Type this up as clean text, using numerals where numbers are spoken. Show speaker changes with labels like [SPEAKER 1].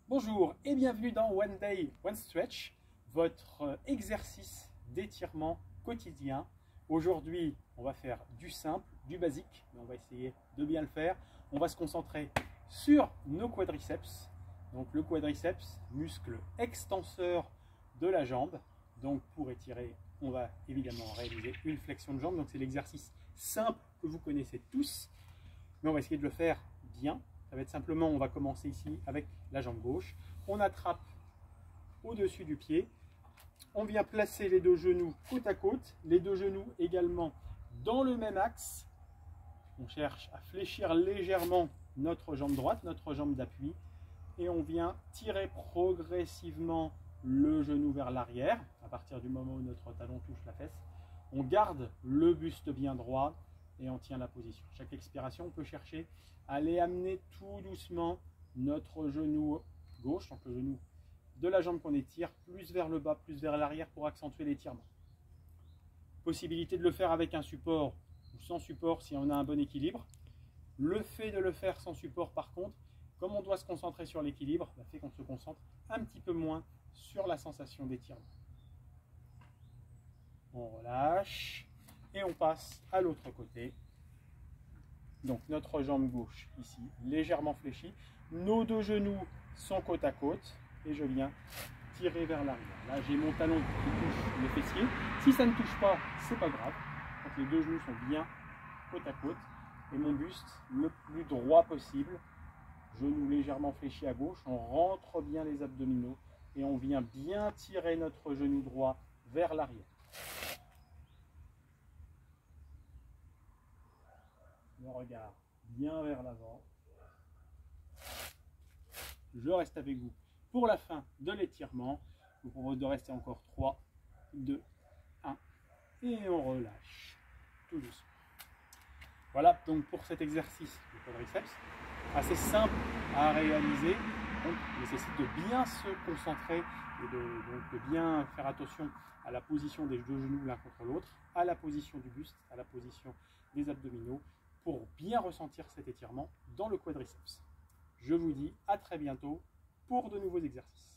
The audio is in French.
[SPEAKER 1] Bonjour et bienvenue dans One Day, One Stretch, votre exercice d'étirement quotidien. Aujourd'hui, on va faire du simple, du basique, mais on va essayer de bien le faire. On va se concentrer sur nos quadriceps. Donc le quadriceps, muscle extenseur de la jambe. Donc pour étirer, on va évidemment réaliser une flexion de jambe. Donc c'est l'exercice simple que vous connaissez tous, mais on va essayer de le faire bien. Ça va être simplement, on va commencer ici avec la jambe gauche. On attrape au-dessus du pied. On vient placer les deux genoux côte à côte. Les deux genoux également dans le même axe. On cherche à fléchir légèrement notre jambe droite, notre jambe d'appui. Et on vient tirer progressivement le genou vers l'arrière. À partir du moment où notre talon touche la fesse, on garde le buste bien droit. Et on tient la position. Chaque expiration, on peut chercher à aller amener tout doucement notre genou gauche, donc le genou de la jambe qu'on étire, plus vers le bas, plus vers l'arrière pour accentuer l'étirement. Possibilité de le faire avec un support ou sans support si on a un bon équilibre. Le fait de le faire sans support, par contre, comme on doit se concentrer sur l'équilibre, fait qu'on se concentre un petit peu moins sur la sensation d'étirement. On relâche. Et on passe à l'autre côté. Donc notre jambe gauche ici, légèrement fléchie. Nos deux genoux sont côte à côte. Et je viens tirer vers l'arrière. Là, j'ai mon talon qui touche le fessier. Si ça ne touche pas, c'est pas grave. Donc les deux genoux sont bien côte à côte. Et mon buste le plus droit possible. Genou légèrement fléchi à gauche. On rentre bien les abdominaux. Et on vient bien tirer notre genou droit vers l'arrière. Le regard bien vers l'avant. Je reste avec vous pour la fin de l'étirement. Je vous propose de rester encore 3, 2, 1 et on relâche tout doucement. Voilà donc pour cet exercice de quadriceps, assez simple à réaliser. Donc, il nécessite de bien se concentrer et de bien faire attention à la position des deux genoux l'un contre l'autre, à la position du buste, à la position des abdominaux, pour bien ressentir cet étirement dans le quadriceps. Je vous dis à très bientôt pour de nouveaux exercices.